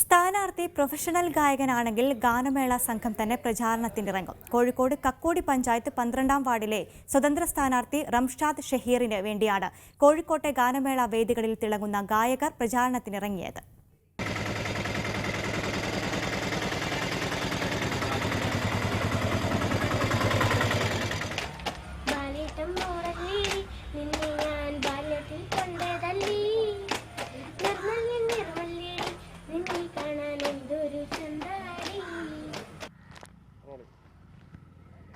സ്ഥാനാർത്ഥി പ്രൊഫഷണൽ ഗായകനാണെങ്കിൽ ഗാനമേള സംഘം തന്നെ പ്രചാരണത്തിനിറങ്ങും. കോഴിക്കോട് കക്കോടി പഞ്ചായത്ത് 12-ാം വാർഡിലെ സ്വതന്ത്ര സ്ഥാനാർത്ഥി റംഷാദ് ഷഹീറിന് വേണ്ടിയാണ് കോഴിക്കോട്ടെ ഗാനമേള വേദികളിൽ തിളങ്ങുന്ന ഗായകർ പ്രചാരണത്തിനിറങ്ങിയത്.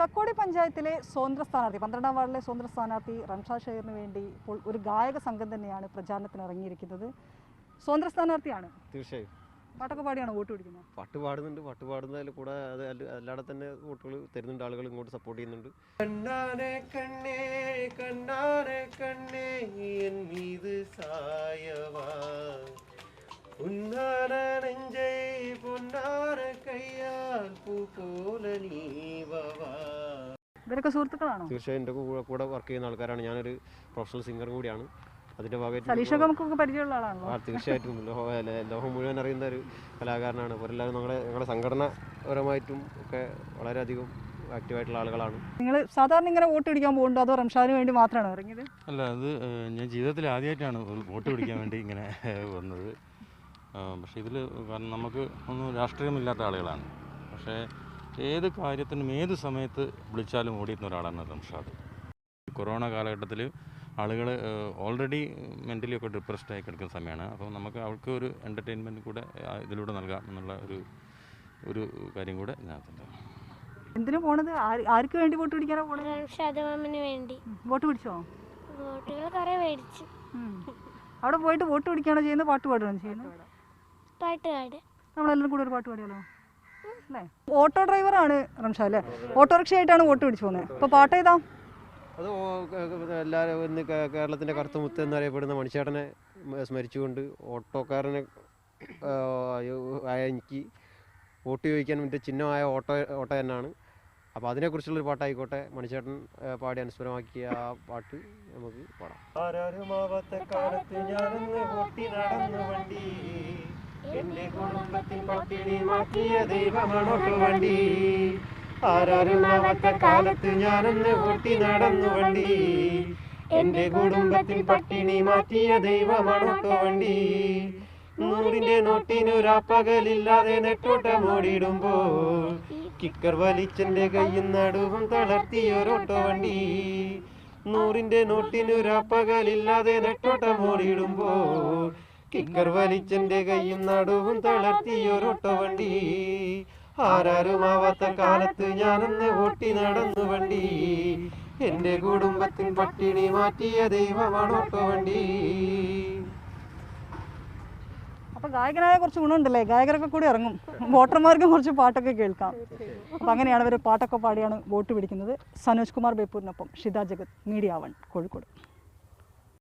കക്കോടി പഞ്ചായത്തിലെ സ്വതന്ത്ര സ്ഥാനാർത്ഥി 12-ാം വാർഡിലെ സ്വതന്ത്ര സ്ഥാനാർത്ഥി റംഷാദ് ഷഹീറിന് വേണ്ടി ഇപ്പോൾ ഒരു ഗായക സംഘം തന്നെയാണ് പ്രചാരണത്തിന് ഇറങ്ങിയിരിക്കുന്നത്. സ്വതന്ത്ര സ്ഥാനാർത്ഥിയാണ്, തീർച്ചയായും പാട്ടൊക്കെ പാടിയാണ് വോട്ട് പിടിക്കുന്നത്. പാട്ട് പാടുന്നുണ്ട്. പാട്ട് പാടുന്നതിൽ കൂടെ അല്ലാതെ തന്നെ വോട്ടുകൾ തരുന്നുണ്ട്. ആളുകൾ ഇങ്ങോട്ട് സപ്പോർട്ട് ചെയ്യുന്നുണ്ട്. കണ്ണാനെ കണ്ണേ കണ്ണാനെ കണ്ണേ എൻ മീത് സായവാ ഉന്നാന നെഞ്ചൈ പൊന്നാന കയ്യാൽ പൂ പോലെ നീവവാ. ഇവരൊക്കെ സുഹൃത്തുക്കളാണോ? തീർച്ചയായും എൻ്റെ കൂടെ വർക്ക് ചെയ്യുന്ന ആൾക്കാരാണ്. ഞാനൊരു പ്രൊഫഷണൽ സിംഗർ കൂടിയാണ്. അതിൻ്റെ ഭാഗമായിട്ട് പരിചയമുള്ള ആളാണോ? തീർച്ചയായിട്ടും ലോകം മുഴുവൻ അറിയുന്ന ഒരു കലാകാരനാണ്. അവരെല്ലാവരും ഞങ്ങളുടെ സംഘടനാപരമായിട്ടും ഒക്കെ വളരെയധികം ആക്റ്റീവായിട്ടുള്ള ആളുകളാണ്. നിങ്ങൾ സാധാരണ ഇങ്ങനെ വോട്ട് പിടിക്കാൻ പോകുന്നുണ്ടോ അതോ റംഷാദിന് വേണ്ടി മാത്രമാണോ ഇറങ്ങിയത്? അല്ല, അത് ഞാൻ ജീവിതത്തിൽ ആദ്യമായിട്ടാണ് വോട്ട് പിടിക്കാൻ വേണ്ടി ഇങ്ങനെ വന്നത്. പക്ഷേ ഇതിൽ കാരണം നമുക്ക് ഒന്നും രാഷ്ട്രീയമില്ലാത്ത ആളുകളാണ്. പക്ഷേ ഏത് കാര്യത്തിനും ഏത് സമയത്ത് വിളിച്ചാലും ഓടിയിരുന്ന ഒരാളാണ് റംഷാദ്. കൊറോണ കാലഘട്ടത്തിൽ ആളുകൾ ഓൾറെഡി മെൻ്റലി ഒക്കെ ഡിപ്രസ്ഡായി കിടക്കുന്ന സമയമാണ്. അപ്പോൾ നമുക്ക് അവർക്ക് ഒരു എൻ്റർടൈൻമെൻറ്റ് കൂടെ ഇതിലൂടെ നൽകാം എന്നുള്ള ഒരു കാര്യം കൂടെ ഇതിനകത്തുണ്ട്. എന്തിനു പോണത്? ആർക്ക് വേണ്ടി വോട്ട് പിടിക്കാനോ പോണത്? ഷാദമാമിന് വേണ്ടി. വോട്ട് പിടിച്ചോ? വോട്ടുകൾ കുറേ മേടിച്ചു. അവിടെ പോയിട്ട് വോട്ട് പിടിക്കുകയാണോ ചെയ്യുന്നത്, പാട്ട് പാടുകയാണോ ചെയ്യുന്നത്? പാട്ടുപാട്. നമ്മളെല്ലാവരും കൂടെ ഒരു പാട്ട് പാടിയാലോ? അല്ലേ, ഓട്ടോ ഡ്രൈവറാണ് റംഷാദ് അല്ലേ? ഓട്ടോറിക്ഷ ആയിട്ടാണ് വോട്ട് പിടിച്ചു പോകുന്നത്. ഇപ്പോൾ പാട്ട് ഏതാ? അത് എല്ലാവരും ഇന്ന് കേരളത്തിൻ്റെ കറുത്തമുത്ത് എന്നറിയപ്പെടുന്ന മണിച്ചേട്ടനെ സ്മരിച്ചുകൊണ്ട് ഓട്ടോക്കാരനെ എനിക്ക് വോട്ട് ചോദിക്കാൻ വേണ്ടി ചിഹ്നമായ ഓട്ടോ തന്നെയാണ്. അപ്പോൾ അതിനെക്കുറിച്ചുള്ളൊരു പാട്ടായിക്കോട്ടെ. മണിച്ചേട്ടൻ പാടി അനുസ്മരമാക്കിയ ആ പാട്ട് നമുക്ക് പാടാം. ആരാരുമാവാത്ത കാലത്ത് ഞാനൊന്ന് ഓട്ടി നടന്നു വണ്ടി, എൻ്റെ കുടുംബത്തിൽ പട്ടിണി മാറ്റിയ ദൈവമാണോട്ടോ വണ്ടി. ആരാരുമാവാത്ത കാലത്ത് ഞാനൊന്ന് ഓട്ടി നടന്നു വണ്ടി, എൻ്റെ കുടുംബത്തിൽ പട്ടിണി മാറ്റിയ ദൈവമാണോട്ടോ വണ്ടി. 100-ന്റെ നോട്ടിനൊരാപ്പകലില്ലാതെ നെട്ടോട്ടം ഓടിയിടുമ്പോൾ കിക്കർ വലിച്ചെൻ്റെ കയ്യും നടുവും തളർത്തിയൊരോട്ടോ വണ്ടി. 100-ന്റെ നോട്ടിനൊരാപ്പകലില്ലാതെ നെട്ടോട്ടം ഓടിയിടുമ്പോൾ കിക്കർ വലിച്ചെൻ്റെ കയ്യും നടുവും തളർത്തിയൊരോട്ടോ വണ്ടി. ആരാരുമാവാത്ത കാലത്ത് ഞാനൊന്ന് ഓട്ടി നടന്നു വണ്ടി, എൻ്റെ കുടുംബത്തിൽ പട്ടിണി മാറ്റിയ ദൈവമാണോട്ടോ വണ്ടി. അപ്പോൾ ഗായകനായ കുറച്ച് ഗുണമുണ്ടല്ലേ, ഗായകരൊക്കെ കൂടി ഇറങ്ങും, വോട്ടർമാർക്കും കുറച്ച് പാട്ടൊക്കെ കേൾക്കാം. അപ്പോൾ അങ്ങനെയാണ് ഇവർ പാട്ടൊക്കെ പാടിയാണ് വോട്ട് പിടിക്കുന്നത്. സനോജ് കുമാർ ബേപ്പൂരിനൊപ്പം ഷിത ജഗത്, മീഡിയ 1 കോഴിക്കോട്.